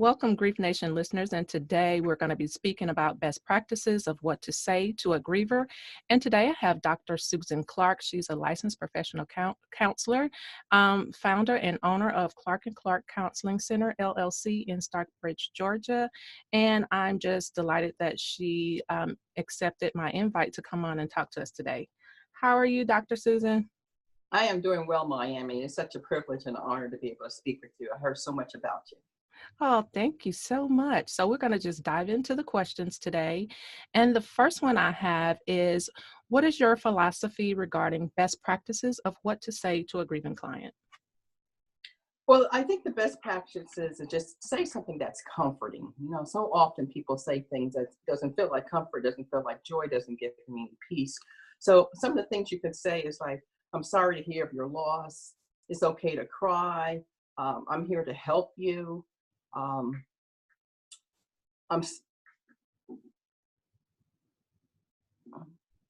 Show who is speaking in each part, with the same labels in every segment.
Speaker 1: Welcome, Grief Nation listeners, and today we're going to be speaking about best practices of what to say to a griever. And today I have Dr. Susan Clark. She's a licensed professional counselor, founder and owner of Clark & Clark Counseling Center, LLC in Stockbridge, Georgia. And I'm just delighted that she accepted my invite to come on and talk to us today. How are you, Dr. Susan?
Speaker 2: I am doing well, Miami. It's such a privilege and an honor to be able to speak with you. I heard so much about you.
Speaker 1: Oh, thank you so much. So we're going to just dive into the questions today. And the first one I have is, what is your philosophy regarding best practices of what to say to a grieving client?
Speaker 2: Well, I think the best practice is to just say something that's comforting. So often people say things that doesn't feel like comfort, doesn't feel like joy, doesn't give me any peace. So some of the things you could say is like, I'm sorry to hear of your loss. It's okay to cry. I'm here to help you. Um, I'm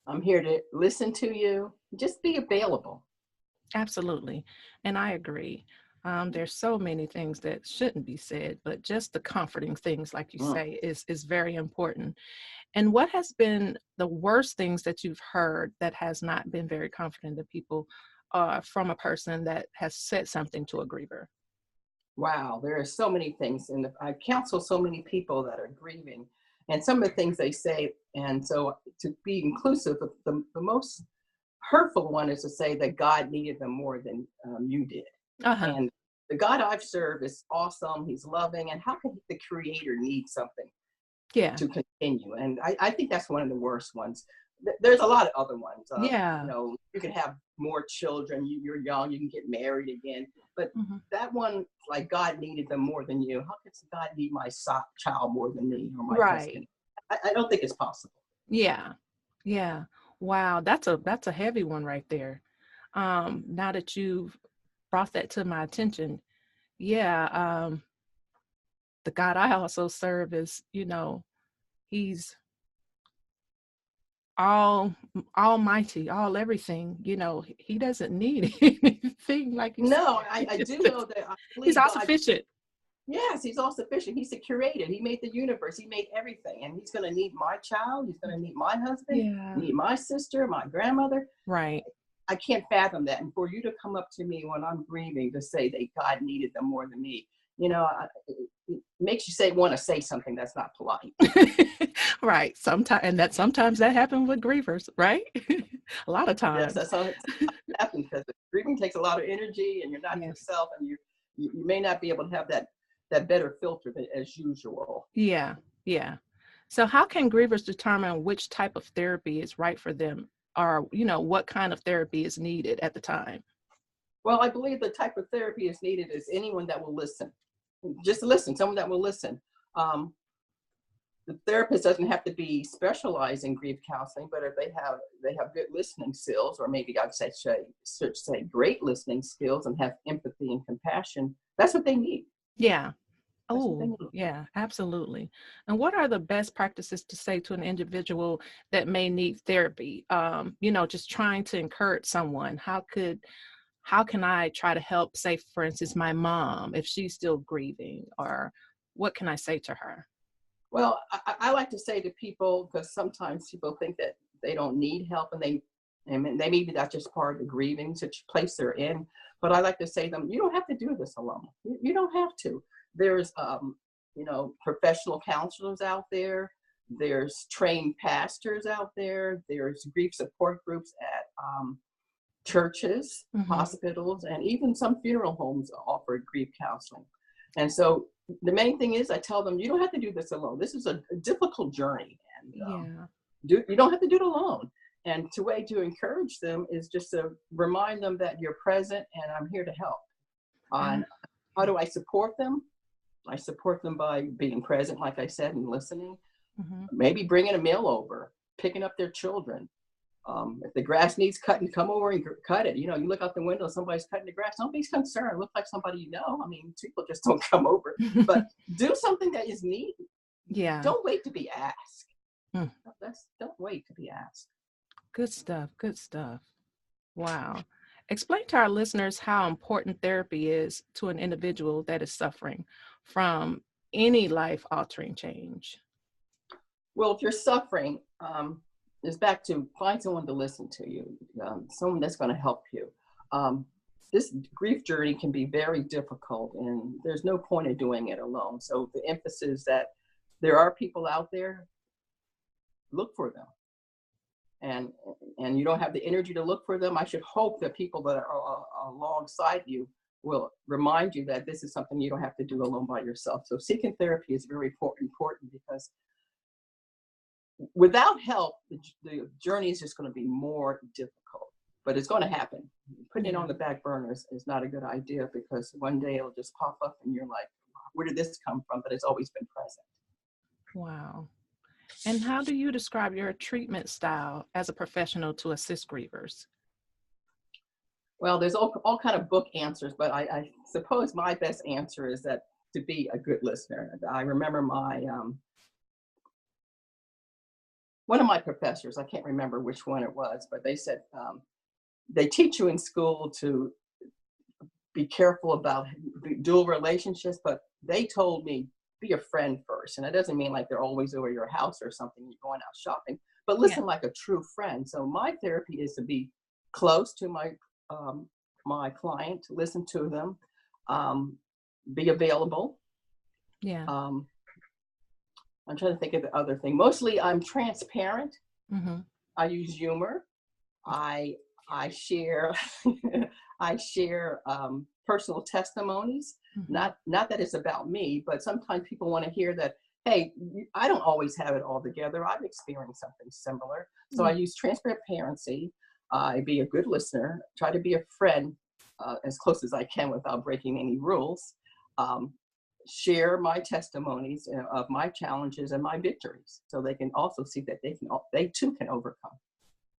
Speaker 2: I'm here to listen to you. Just be available.
Speaker 1: Absolutely. And I agree. There's so many things that shouldn't be said, but just the comforting things, like you
Speaker 2: Mm.
Speaker 1: say, is very important. And what has been the worst things that you've heard that has not been very comforting to people from a person that has said something to a griever?
Speaker 2: Wow, there are so many things, and I counsel so many people that are grieving, and some of the things they say. And so, to be inclusive, the most hurtful one is to say that God needed them more than you did.
Speaker 1: Uh-huh.
Speaker 2: And the God I've served is awesome. He's loving, and how can the Creator need something
Speaker 1: Yeah.
Speaker 2: to continue? And I think that's one of the worst ones. There's a lot of other ones.
Speaker 1: Yeah.
Speaker 2: You can have more children. You're young. You can get married again. But
Speaker 1: Mhm.
Speaker 2: that one, like God needed them more than you. How could God need my child more than me or my
Speaker 1: Right.
Speaker 2: husband? I don't think it's possible.
Speaker 1: Yeah. Yeah. Wow. That's a heavy one right there. Now that you've brought that to my attention, yeah, the God I also serve is, he's all almighty, all everything, he doesn't need anything like you said.
Speaker 2: No, I do know that I
Speaker 1: He's
Speaker 2: believe
Speaker 1: all
Speaker 2: God.
Speaker 1: sufficient.
Speaker 2: Yes, he's all sufficient. He's the creator. He made the universe. He made everything. And he's going to need my child. He's going to need my husband,
Speaker 1: Yeah.
Speaker 2: need my sister, my grandmother.
Speaker 1: Right.
Speaker 2: I can't fathom that. And for you to come up to me when I'm grieving to say that God needed them more than me, it makes you want to say something that's not polite.
Speaker 1: Right. Sometimes that happens with grievers, right? A lot of
Speaker 2: Yes,
Speaker 1: times.
Speaker 2: that's how it happens because grieving takes a lot of energy and you're not
Speaker 1: Yes.
Speaker 2: yourself and you may not be able to have that better filter as usual.
Speaker 1: Yeah. Yeah. So how can grievers determine which type of therapy is right for them, or, what kind of therapy is needed at the time?
Speaker 2: Well, I believe the type of therapy is needed is anyone that will listen. Just listen, someone that will listen. Um, the therapist doesn't have to be specialized in grief counseling, but if they have good listening skills, or maybe I'd say great listening skills and have empathy and compassion, that's what they need.
Speaker 1: Yeah.
Speaker 2: That's what they
Speaker 1: Oh,
Speaker 2: need.
Speaker 1: yeah, absolutely. And what are the best practices to say to an individual that may need therapy? Just trying to encourage someone. How can I try to help, say, for instance, my mom, if she's still grieving, or what can I say to her?
Speaker 2: Well, I like to say to people, because sometimes people think that they don't need help, and they maybe that's just part of the grieving place they're in. But I like to say to them, you don't have to do this alone. You don't have to. There's professional counselors out there. There's trained pastors out there. There's grief support groups at churches,
Speaker 1: Hmm.
Speaker 2: hospitals, and even some funeral homes offer grief counseling. And so the main thing is I tell them, you don't have to do this alone. This is a difficult journey, and
Speaker 1: Yeah.
Speaker 2: you don't have to do it alone. And the way to encourage them is just to remind them that you're present and I'm here to help.
Speaker 1: Uh,
Speaker 2: And how do I support them? I support them by being present, like I said, and listening.
Speaker 1: mhm.
Speaker 2: Maybe bringing a meal over, picking up their children. If the grass needs cutting, come over and cut it. You look out the window, somebody's cutting the grass. Don't be concerned. Look like somebody you know. I mean, people just don't come over. But do something that is needed.
Speaker 1: Yeah.
Speaker 2: Don't wait to be asked.
Speaker 1: Mm.
Speaker 2: Don't wait to be asked.
Speaker 1: Good stuff. Good stuff. Wow. Explain to our listeners how important therapy is to an individual that is suffering from any life-altering change?
Speaker 2: Well, if you're suffering, it's back to find someone to listen to you, someone that's going to help you. Um, this grief journey can be very difficult, and there's no point in doing it alone. So the emphasis that there are people out there, look for them. And you don't have the energy to look for them. I should hope that people that are alongside you will remind you that this is something you don't have to do alone by yourself. So seeking therapy is very important because without help, the journey is just going to be more difficult, but it's going to happen. Putting it on the back burner is not a good idea, because one day it'll just pop up and you're like, where did this come from? But it's always been present.
Speaker 1: Wow. And how do you describe your treatment style as a professional to assist grievers?
Speaker 2: Well, there's all kind of book answers, but I suppose my best answer is that to be a good listener. I remember one of my professors, I can't remember which one it was, but they said, they teach you in school to be careful about dual relationships, but they told me, be a friend first. And it doesn't mean like they're always over your house or something, you're going out shopping, but listen like a true friend. So my therapy is to be close to my client, listen to them, be available.
Speaker 1: Yeah.
Speaker 2: I'm trying to think of the other thing. Mostly I'm transparent.
Speaker 1: Mm-hmm.
Speaker 2: I use humor. I share I share personal testimonies.
Speaker 1: Mm-hmm.
Speaker 2: Not that it's about me, but sometimes people want to hear that, hey, I don't always have it all together. I've experienced something similar. So I use transparency. I be a good listener, try to be a friend as close as I can without breaking any rules. Share my testimonies of my challenges and my victories, so they can also see that they too can overcome.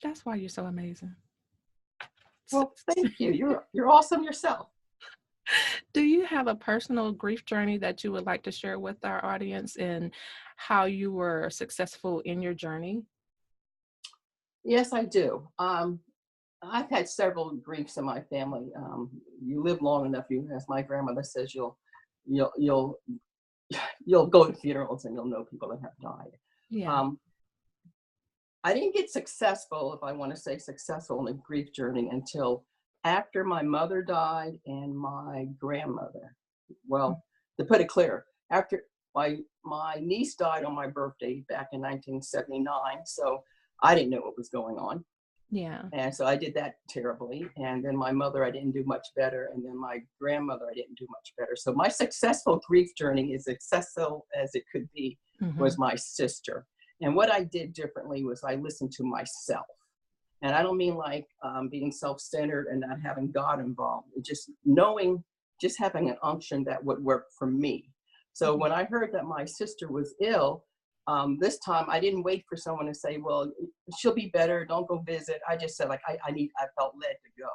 Speaker 1: That's why you're so amazing.
Speaker 2: Well, thank you. You're awesome yourself.
Speaker 1: Do you have a personal grief journey that you would like to share with our audience, and how you were successful in your journey?
Speaker 2: Yes, I do. I've had several griefs in my family. You live long enough, as my grandmother says, you'll go to funerals and you'll know people that have died.
Speaker 1: Yeah.
Speaker 2: I didn't get successful, if I want to say successful, in a grief journey until after my mother died and my grandmother. Well, to put it clear, after my niece died on my birthday back in 1979, so I didn't know what was going on.
Speaker 1: Yeah.
Speaker 2: And so I did that terribly. And then my mother, I didn't do much better. And then my grandmother, I didn't do much better. So my successful grief journey, as successful as it could be, was my sister. And what I did differently was I listened to myself. And I don't mean like being self-centered and not having God involved. Just knowing, just having an unction that would work for me. So when I heard that my sister was ill, this time I didn't wait for someone to say, well, she'll be better, don't go visit. I just said, like, I felt led to go.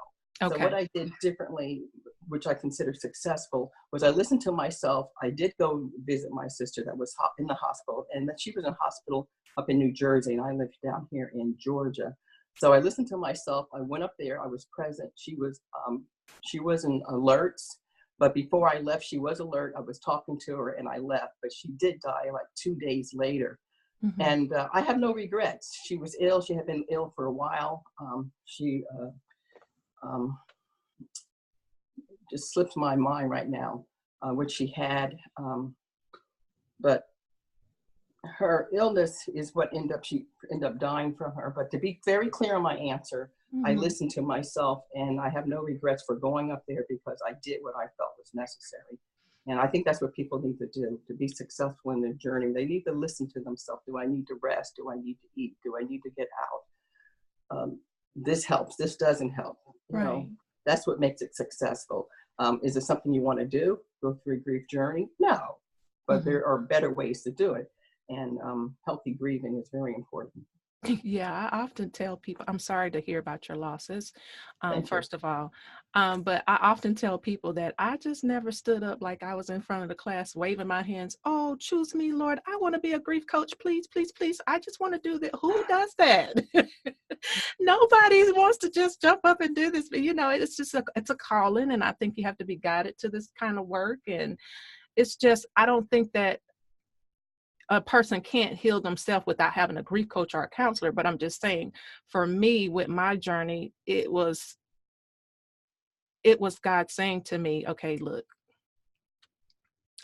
Speaker 2: Okay. So what I did differently, which I consider successful, was I listened to myself. I did go visit my sister that was in the hospital, and that she was in a hospital up in New Jersey, and I lived down here in Georgia. So I listened to myself. I went up there. I was present. She wasn't alert, but before I left, she was alert. I was talking to her, and I left. But she did die like 2 days later. And I have no regrets. She was ill. She had been ill for a while. She just slips my mind right now, what she had. But her illness is what she ended up dying from her. But to be very clear on my answer, I listened to myself, and I have no regrets for going up there, because I did what I felt was necessary. And I think that's what people need to do to be successful in their journey. They need to listen to themselves. Do I need to rest? Do I need to eat? Do I need to get out? This helps. This doesn't help. You know, that's what makes it successful. Is it something you want to do? Go through a grief journey? No, but there are better ways to do it. And healthy grieving is very important.
Speaker 1: Yeah, I often tell people, I'm sorry to hear about your losses, first of all, but I often tell people that I just never stood up like I was in front of the class waving my hands. Oh, choose me, Lord. I want to be a grief coach. Please, please, please. I just want to do that. Who does that? Nobody wants to just jump up and do this. But, you know, it's just it's a calling, and I think you have to be guided to this kind of work. And it's just, I don't think that a person can't heal themselves without having a grief coach or a counselor. But I'm just saying, for me, with my journey, it was God saying to me, okay, look,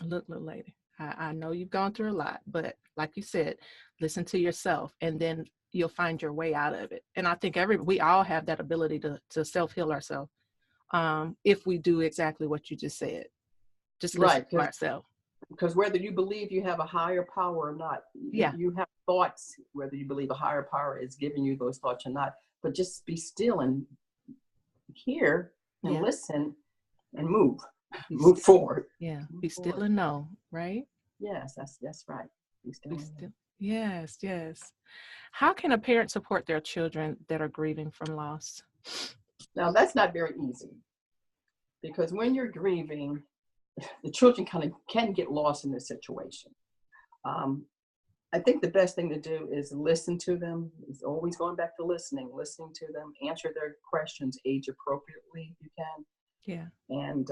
Speaker 1: little lady, I know you've gone through a lot, but like you said, listen to yourself, and then you'll find your way out of it. And I think we all have that ability to self-heal ourselves, if we do exactly what you just said. Just listen
Speaker 2: Right,
Speaker 1: to ourselves.
Speaker 2: because whether you believe you have a higher power or not,
Speaker 1: Yeah,
Speaker 2: you have thoughts, whether you believe a higher power is giving you those thoughts or not. But just be still and hear and
Speaker 1: yeah.
Speaker 2: listen and move,
Speaker 1: Be
Speaker 2: move
Speaker 1: still.
Speaker 2: forward.
Speaker 1: Yeah,
Speaker 2: Move
Speaker 1: be still
Speaker 2: forward.
Speaker 1: and know, right?
Speaker 2: Yes, that's right. Be still
Speaker 1: Be
Speaker 2: and know.
Speaker 1: still. Yes, yes. How can a parent support their children that are grieving from loss?
Speaker 2: Now that's not very easy because when you're grieving, the children kind of can get lost in this situation. Um, I think the best thing to do is listen to them. It's always going back to listening to them, answer their questions age appropriately if you can,
Speaker 1: Yeah.
Speaker 2: and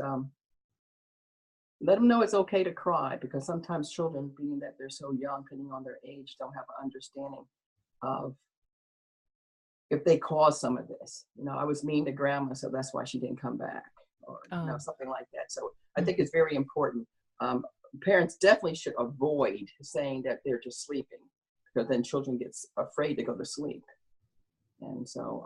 Speaker 2: let them know it's okay to cry because sometimes children, being that they're so young, depending on their age, don't have an understanding of if they caused some of this. I was mean to grandma, so that's why she didn't come back, or
Speaker 1: Oh.
Speaker 2: something like that. So I think
Speaker 1: Mhm.
Speaker 2: it's very important. Um, Parents definitely should avoid saying that they're just sleeping because then children get afraid to go to sleep. And so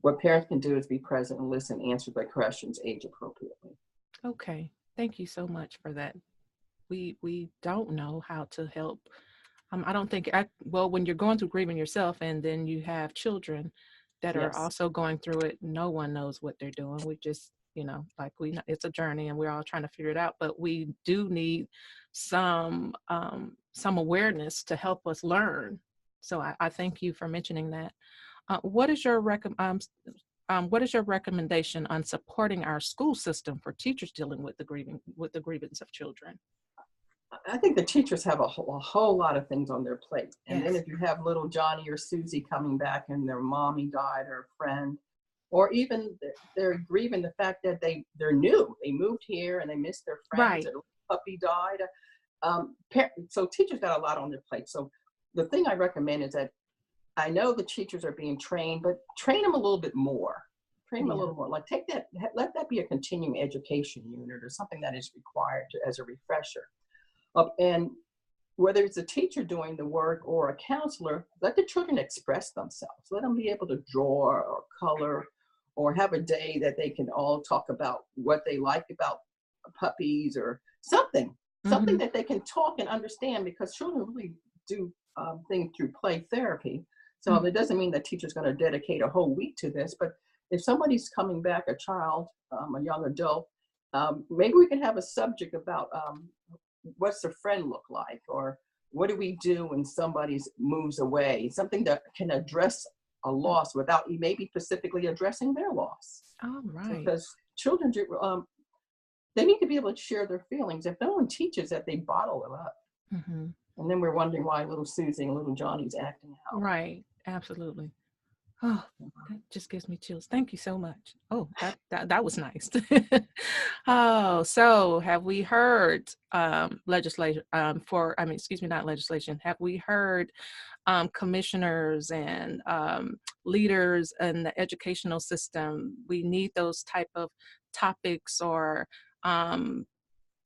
Speaker 2: what parents can do is be present and listen, answer their questions age appropriately.
Speaker 1: Okay. Thank you so much for that. We don't know how to help. I don't think well, when you're going through grieving yourself and then you have children that are
Speaker 2: Yes.
Speaker 1: also going through it, no one knows what they're doing. We just, like it's a journey and we're all trying to figure it out, but we do need some awareness to help us learn. So I thank you for mentioning that. What is your recommendation on supporting our school system for teachers dealing with the grievance of children?
Speaker 2: I think the teachers have a whole lot of things on their plate. And then
Speaker 1: Yes.
Speaker 2: if you have little Johnny or Susie coming back and their mommy died or a friend, or even they're grieving the fact that they're new, they moved here and they missed their friends,
Speaker 1: Right.
Speaker 2: or the puppy died. So teachers got a lot on their plate. So the thing I recommend is that I know the teachers are being trained, but train them a little bit more. Train them a
Speaker 1: Yeah.
Speaker 2: little more. Like let that be a continuing education unit or something that is required as a refresher. And whether it's a teacher doing the work or a counselor, let the children express themselves. Let them be able to draw or color or have a day that they can all talk about what they like about puppies or something
Speaker 1: Hmm.
Speaker 2: that they can talk and understand because children really do things through play therapy. So it doesn't mean that teacher's going to dedicate a whole week to this, but if somebody's coming back, a child, a young adult, maybe we can have a subject about what's a friend look like, or what do we do when somebody moves away, something that can address a loss without maybe specifically addressing their loss.
Speaker 1: All
Speaker 2: So
Speaker 1: right.
Speaker 2: because children do, they need to be able to share their feelings. If no one teaches that, they bottle it up,
Speaker 1: Hmm.
Speaker 2: and then we're wondering why little Susie and little Johnny's acting out.
Speaker 1: Right. Absolutely. Oh, that just gives me chills. Thank you so much. Oh, that was nice. Oh, so have we heard legislation excuse me, not legislation. Have we heard commissioners and leaders in the educational system? We need those type of topics or um,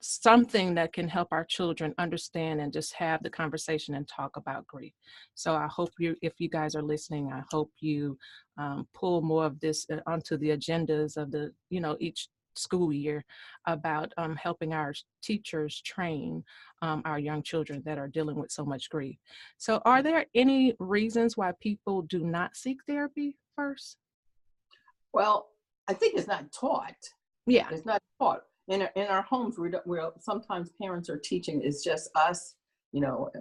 Speaker 1: something that can help our children understand and just have the conversation and talk about grief. So I hope if you guys are listening, I hope you pull more of this onto the agendas of each school year about helping our teachers train our young children that are dealing with so much grief. So are there any reasons why people do not seek therapy first?
Speaker 2: Well, I think it's not taught.
Speaker 1: Yeah.
Speaker 2: It's not taught in our homes. We're sometimes parents are teaching. It's just us.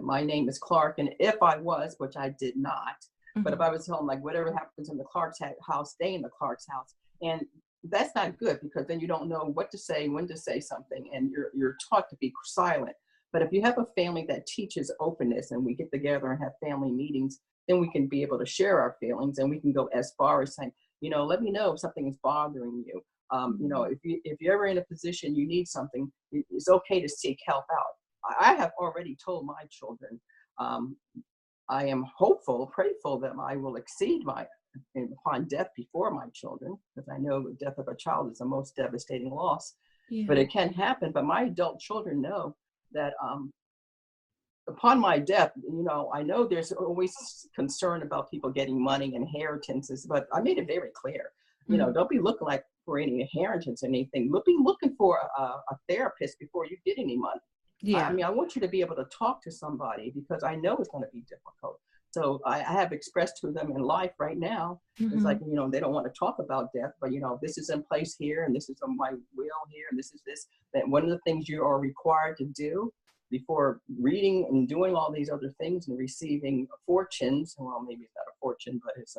Speaker 2: My name is Clark, and if I was, which I did not, but if
Speaker 1: Hmm.
Speaker 2: I was home, like whatever happens in the Clark's house, stay in the Clark's house, and that's not good because then you don't know what to say, when to say something, and you're taught to be silent. But if you have a family that teaches openness, and we get together and have family meetings, then we can be able to share our feelings, and we can go as far as saying, let me know if something is bothering you.
Speaker 1: Mhm.
Speaker 2: If you're ever in a position you need something, it's okay to seek help out. I have already told my children, um, I am hopeful, prayerful that I will exceed my upon death before my children, because I know the death of a child is the most devastating loss. But
Speaker 1: Yeah.
Speaker 2: it can happen. But my adult children know that upon my death, I know there's always concern about people getting money, inheritances, but I made it very clear,
Speaker 1: Mhm.
Speaker 2: don't be looking like for any inheritance or anything. Be looking for a therapist before you get any money. I
Speaker 1: Yeah.
Speaker 2: mean, I want you to be able to talk to somebody because I know it's going to be difficult. So I have expressed to them in life right now. It's like,
Speaker 1: Mhm.
Speaker 2: they don't want to talk about death, but this is in place here, and this is on my will here, and this is this. That one of the things you are required to do before reading and doing all these other things and receiving fortunes, well, maybe it's not a fortune, but it's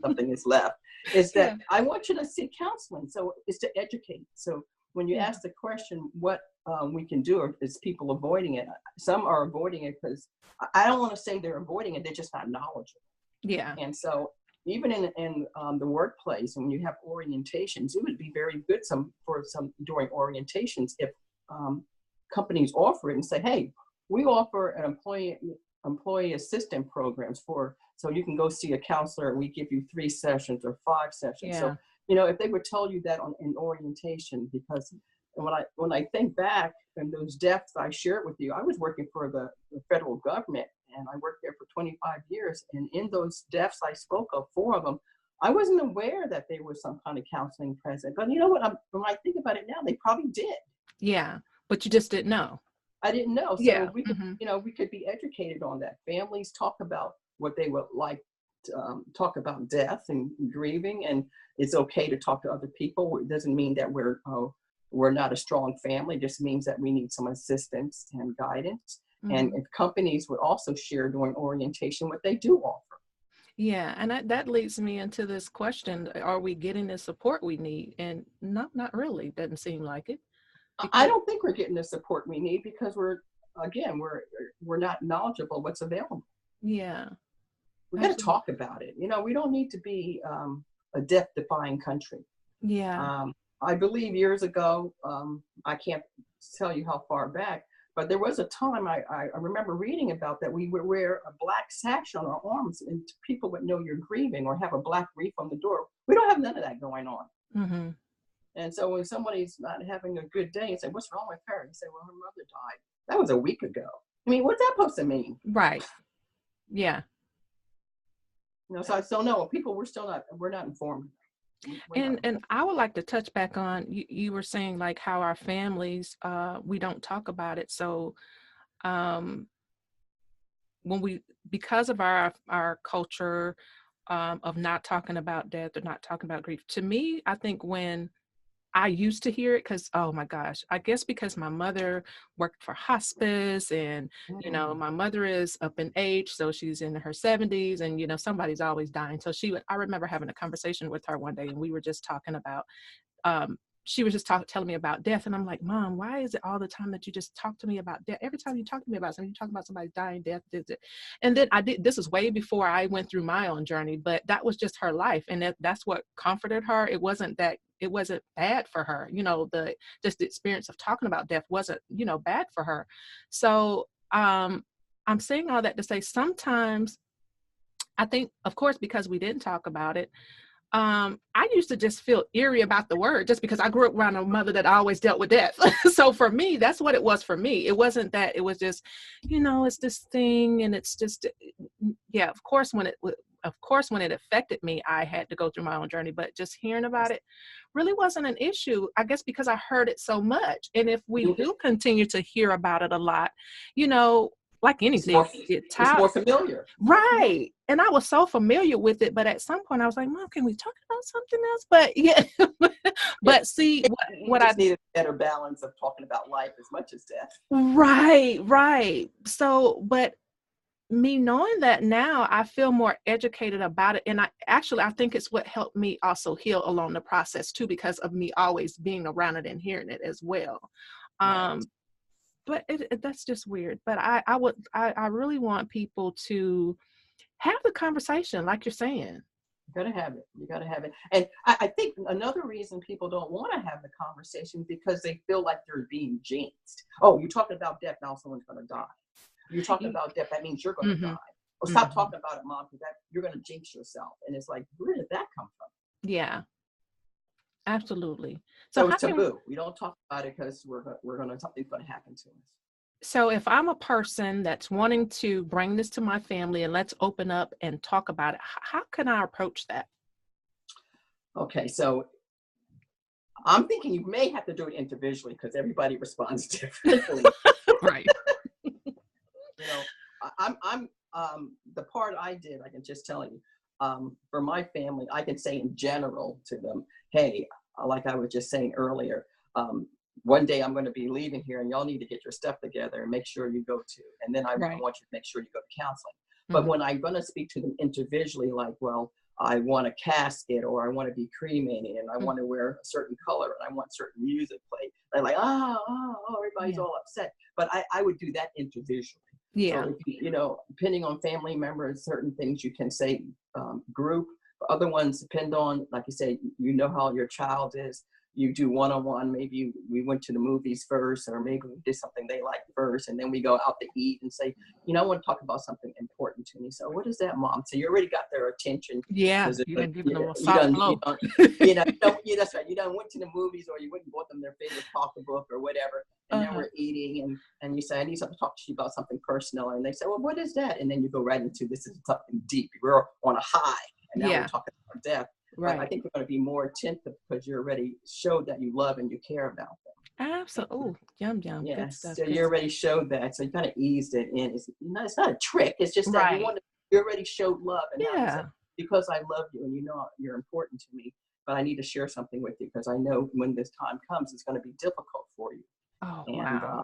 Speaker 2: something is left, is that
Speaker 1: Yeah.
Speaker 2: I want you to seek counseling. So it's to educate. So when you
Speaker 1: Yeah.
Speaker 2: ask the question, what we can do, or is people avoiding it? Some are avoiding it because I don't want to say they're avoiding it, they're just not knowledgeable.
Speaker 1: Yeah.
Speaker 2: And so even in the workplace, when you have orientations, it would be very good for some during orientations if um, companies offer it and say, hey, we offer an employee assistant programs so you can go see a counselor and we give you 3 sessions or 5 sessions. So
Speaker 1: Yeah.
Speaker 2: if they would tell you that in orientation, because when I think back and those deaths I shared with you, I was working for the federal government, and I worked there for 25 years. And in those deaths I spoke of, 4 of them, I wasn't aware that there was some kind of counseling present. But you know what? When I think about it now, they probably did.
Speaker 1: Yeah. But you just didn't know.
Speaker 2: I didn't know. So
Speaker 1: Yeah.
Speaker 2: we could,
Speaker 1: Mhm.
Speaker 2: we could be educated on that. Families talk about what they would like to talk about death and grieving, and it's okay to talk to other people. It doesn't mean that we're not a strong family. It just means that we need some assistance and guidance. And
Speaker 1: Mhm.
Speaker 2: if companies would also share during orientation what they do offer.
Speaker 1: Yeah, and that leads me into this question: are we getting the support we need? And not really. Doesn't seem like it.
Speaker 2: I
Speaker 1: Because
Speaker 2: don't think we're getting the support we need because we're not knowledgeable what's available.
Speaker 1: yeah,
Speaker 2: We got to
Speaker 1: absolutely.
Speaker 2: talk about it. We don't need to be a death-defying country.
Speaker 1: Yeah.
Speaker 2: Um, I believe years ago, I can't tell you how far back, but there was a time I remember reading about that we would wear a black sash on our arms and people would know you're grieving, or have a black wreath on the door. We don't have none of that going on.
Speaker 1: Mhm.
Speaker 2: And so when somebody's not having a good day and say, what's wrong with her? And say, well, her mother died. That was a week ago. I mean, what's that supposed to mean?
Speaker 1: Right. Yeah.
Speaker 2: So I still know people, we're not informed. We're not
Speaker 1: And
Speaker 2: informed.
Speaker 1: I would like to touch back on you were saying like how our families we don't talk about it. So um when we because of our culture of not talking about death or not talking about grief, to me, I think when I used to hear it because, oh my gosh, I guess because my mother worked for hospice and,
Speaker 2: Mm.
Speaker 1: my mother is up in age, so she's in her 70s and, somebody's always dying. So I remember having a conversation with her one day and we were just talking about um, she was just telling me about death. And I'm like, Mom, why is it all the time that you just talk to me about death? Every time you talk to me about something, you talk about somebody dying, death, this. And then this is way before I went through my own journey, but that was just her life. And that's what comforted her. It wasn't bad for her. Just the experience of talking about death wasn't, bad for her. So I'm saying all that to say sometimes I think, of course, because we didn't talk about it, I used to just feel eerie about the word just because I grew up around a mother that always dealt with death. So for me, that's what it was for me. It wasn't that, it was just, it's this thing and it's just, yeah, of course, when it affected me, I had to go through my own journey, but just hearing about
Speaker 2: Yes.
Speaker 1: it really wasn't an issue, I guess, because I heard it so much. And if we do continue to hear about it a lot, you know, like
Speaker 2: It's
Speaker 1: anything,
Speaker 2: more
Speaker 1: you get
Speaker 2: it's
Speaker 1: tired.
Speaker 2: more familiar. It's more familiar.
Speaker 1: Right. And I was so familiar with it, but at some point I was like, Mom, can we talk about something else? But yeah,
Speaker 2: Yeah.
Speaker 1: but see
Speaker 2: We
Speaker 1: what I
Speaker 2: just need a better balance of talking about life as much as death.
Speaker 1: right, right. So, but me knowing that now, I feel more educated about it. And I think it's what helped me also heal along the process too, because of me always being around it and hearing it as well.
Speaker 2: Right.
Speaker 1: Um, but that's just weird. But I really want people to have the conversation, like you're saying.
Speaker 2: You gotta have it. You gotta have it. And I think another reason people don't want to have the conversation because they feel like they're being jinxed. Oh, you're talking about death, now someone's gonna die. You're talking about death, that means you're gonna
Speaker 1: Mm-hmm.
Speaker 2: die. Well, stop
Speaker 1: Mm-hmm.
Speaker 2: talking about it, mom, because that you're gonna jinx yourself. And it's like, where did that come from?
Speaker 1: Yeah, absolutely. So
Speaker 2: So
Speaker 1: how
Speaker 2: it's
Speaker 1: can
Speaker 2: taboo. We don't talk about it because we're gonna something's gonna happen to us.
Speaker 1: so if I'm a person that's wanting to bring this to my family and let's open up and talk about it, how can I approach that?
Speaker 2: Okay, so I'm thinking you may have to do it individually because everybody responds differently.
Speaker 1: Right.
Speaker 2: You know, I'm the part I did, I can just tell you, for my family, I can say in general to them, hey, like I was just saying earlier, one day I'm going to be leaving here and y'all need to get your stuff together and make sure you go to, and then I
Speaker 1: Right.
Speaker 2: want you to make sure you go to counseling. But
Speaker 1: Mm-hmm.
Speaker 2: when I'm going to speak to them individually, like, well, I want a casket or I want to be cremated and I want to wear a certain color and I want certain music played. They're like, everybody's
Speaker 1: Yeah.
Speaker 2: all upset. But I would do that individually. So
Speaker 1: Yeah.
Speaker 2: if depending on family members, certain things you can say group. Other ones depend on, like you say, you know how your child is. You do one-on-one. Maybe we went to the movies first, or maybe we did something they liked first, and then we go out to eat and say, I want to talk about something important to me. So what is that, mom? So you already got their attention
Speaker 1: Yeah.
Speaker 2: because
Speaker 1: You didn't give them a
Speaker 2: you
Speaker 1: soft
Speaker 2: done,
Speaker 1: blow.
Speaker 2: that's right. You done went to the movies, or you went and bought them their favorite pocketbook or whatever, and then
Speaker 1: Uh-huh.
Speaker 2: we're eating, and you say, I need something to talk to you about, something personal, and they say, well, what is that? And then you go right into, this is something deep. We're on a high, and now we're
Speaker 1: Yeah.
Speaker 2: talking about death. But I
Speaker 1: Right.
Speaker 2: think we're going to be more attentive because you already showed that you love and you care about them.
Speaker 1: Absolutely. Oh, yum yum. Good
Speaker 2: Yes,
Speaker 1: stuff.
Speaker 2: so
Speaker 1: Good
Speaker 2: you
Speaker 1: stuff.
Speaker 2: already showed that. So you kind of eased it in. It's not a trick. It's just that
Speaker 1: Right.
Speaker 2: you already showed love, and now you said,
Speaker 1: Yeah.
Speaker 2: because I love you and you know you're important to me, but I need to share something with you because I know when this time comes, it's going to be difficult for you.
Speaker 1: Oh,
Speaker 2: And
Speaker 1: wow.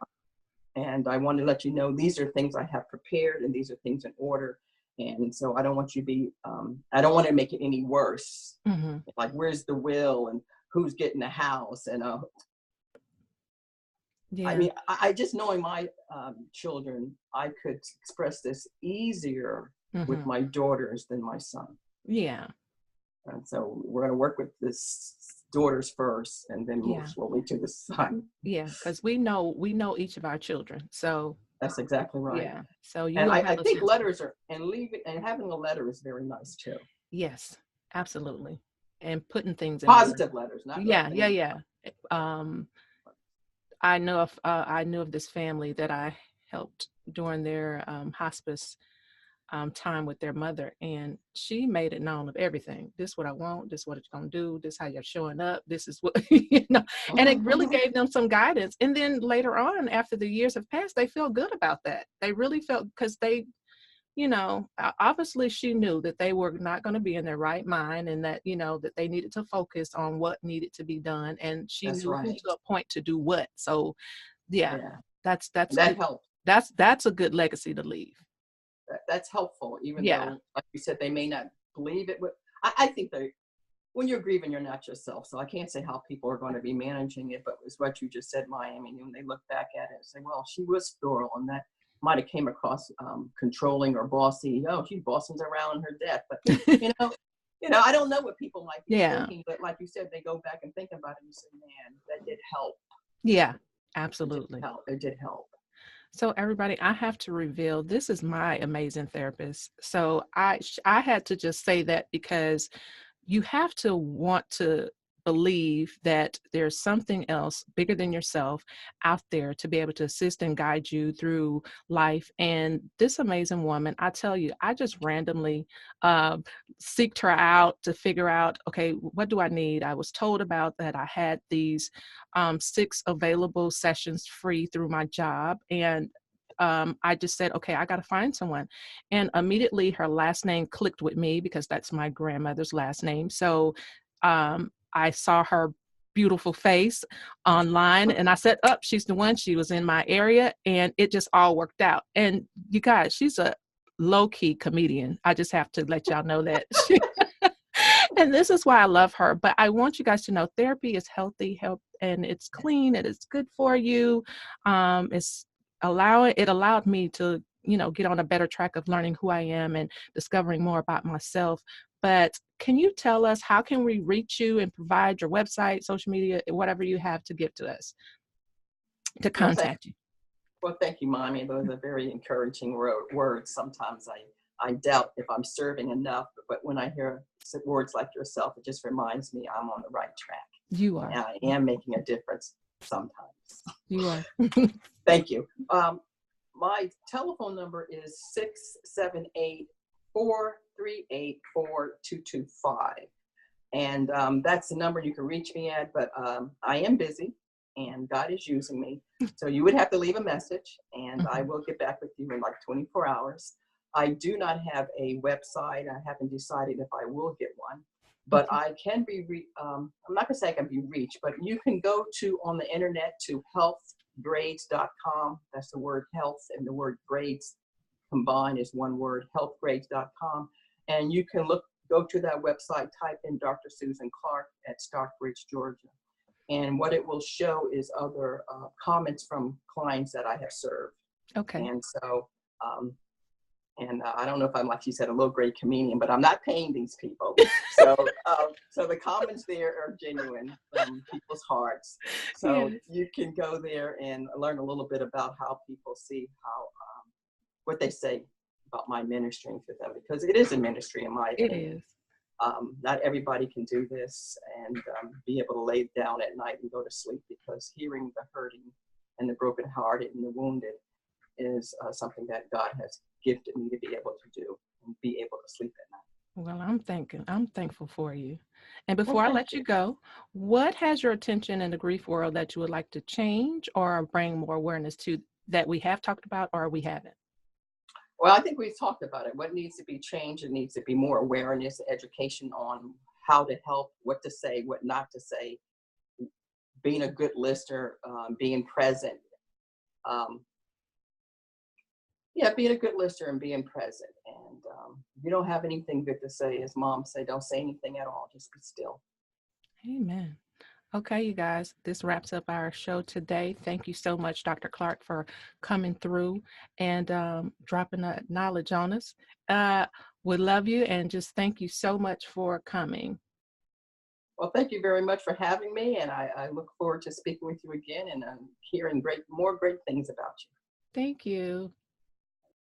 Speaker 2: and I want to let you know these are things I have prepared and these are things in order. And so I don't want you to be, I don't want to make it any worse.
Speaker 1: Mm-hmm.
Speaker 2: Like, where's the will and who's getting the house? And I
Speaker 1: Yeah.
Speaker 2: mean, I just knowing my children, I could express this easier with
Speaker 1: Mm-hmm.
Speaker 2: my daughters than my son.
Speaker 1: Yeah.
Speaker 2: And so we're going to work with this daughters first and then move
Speaker 1: Yeah.
Speaker 2: slowly to the son.
Speaker 1: Yeah. Because we know each of our children. So
Speaker 2: That's exactly right.
Speaker 1: yeah. So you
Speaker 2: And
Speaker 1: know how
Speaker 2: I
Speaker 1: to
Speaker 2: think
Speaker 1: sense.
Speaker 2: letters are, and leaving and having a letter is very nice too.
Speaker 1: Yes, absolutely. And putting things in order.
Speaker 2: Positive letters, not
Speaker 1: Yeah, yeah,
Speaker 2: things.
Speaker 1: yeah. Um, I knew of this family that I helped during their hospice time with their mother, and she made it known of everything. This is what I want. This is what it's gonna do. This is how you're showing up. This is what and it really gave them some guidance. And then later on, after the years have passed, they feel good about that. They really felt because they obviously she knew that they were not going to be in their right mind and that, that they needed to focus on what needed to be done. And she
Speaker 2: That's
Speaker 1: knew who
Speaker 2: right.
Speaker 1: to appoint to do what. So yeah,
Speaker 2: Yeah,
Speaker 1: that's
Speaker 2: that
Speaker 1: good.
Speaker 2: helps.
Speaker 1: That's a good legacy to leave.
Speaker 2: That's helpful, even
Speaker 1: Yeah.
Speaker 2: though, like you said, they may not believe it. But I think they, when you're grieving, you're not yourself. So I can't say how people are going to be managing it, but it's what you just said, Maya. I mean, when they look back at it and say, well, she was thorough, and that might have came across controlling or bossy. Oh, she's bossing around her death. But you know, I don't know what people might be
Speaker 1: Yeah.
Speaker 2: thinking, but like you said, they go back and think about it and say, man, that did help.
Speaker 1: Yeah,
Speaker 2: It did
Speaker 1: absolutely.
Speaker 2: help. It did help.
Speaker 1: So everybody, I have to reveal this is my amazing therapist. So I had to just say that because you have to want to believe that there's something else bigger than yourself out there to be able to assist and guide you through life. And this amazing woman, I tell you, I just randomly uh, seeked her out to figure out, okay, what do I need? I was told about that I had these 6 available sessions free through my job. And I just said, okay, I got to find someone. And immediately her last name clicked with me because that's my grandmother's last name. So I saw her beautiful face online and I said, oh, she's the one. She was in my area and it just all worked out. And you guys, she's a low-key comedian. I just have to let y'all know that. And this is why I love her. But I want you guys to know therapy is healthy, and it's clean, and it's good for you. It allowed me to, get on a better track of learning who I am and discovering more about myself. But can you tell us how can we reach you and provide your website, social media, whatever you have to give to us to
Speaker 2: Well, thank
Speaker 1: contact you?
Speaker 2: well, thank you, Mommy. Those are very encouraging words. Sometimes I doubt if I'm serving enough, but when I hear words like yourself, it just reminds me I'm on the right track.
Speaker 1: You are.
Speaker 2: And I am making a difference sometimes.
Speaker 1: You are.
Speaker 2: Thank you. My telephone number is 678-438-4225. And that's the number you can reach me at, but I am busy and God is using me. So you would have to leave a message and I will get back with you in like 24 hours. I do not have a website. I haven't decided if I will get one, but I can be, I'm not gonna say I can be reached, but you can go to on the internet to healthgrades.com. That's the word health and the word grades combined is one word, healthgrades.com. And you can go to that website, type in Dr. Susan Clark at Stockbridge, Georgia. And what it will show is other comments from clients that I have served.
Speaker 1: Okay.
Speaker 2: And so, I don't know if I'm, like you said, a low-grade comedian, but I'm not paying these people. So, so the comments there are genuine from people's hearts. So you can go there and learn a little bit about how people see how, what they say about my ministering to them, because it is a ministry in my opinion.
Speaker 1: It is.
Speaker 2: Not everybody can do this and be able to lay down at night and go to sleep, because hearing the hurting and the brokenhearted and the wounded is something that God has gifted me to be able to do and be able to sleep at night.
Speaker 1: Well, I'm thankful for you. And before
Speaker 2: Well,
Speaker 1: I
Speaker 2: thank
Speaker 1: let you
Speaker 2: you.
Speaker 1: go, what has your attention in the grief world that you would like to change or bring more awareness to that we have talked about or we haven't?
Speaker 2: Well, I think we've talked about it. What needs to be changed, it needs to be more awareness, education on how to help, what to say, what not to say, being a good listener, being present. Yeah, being a good listener and being present. And if you don't have anything good to say, as Mom say, don't say anything at all. Just be still.
Speaker 1: Amen. Okay, you guys, this wraps up our show today. Thank you so much, Dr. Clark, for coming through and dropping that knowledge on us. We love you and just thank you so much for coming.
Speaker 2: Well, thank you very much for having me. And I look forward to speaking with you again and hearing more great things about you.
Speaker 1: Thank you.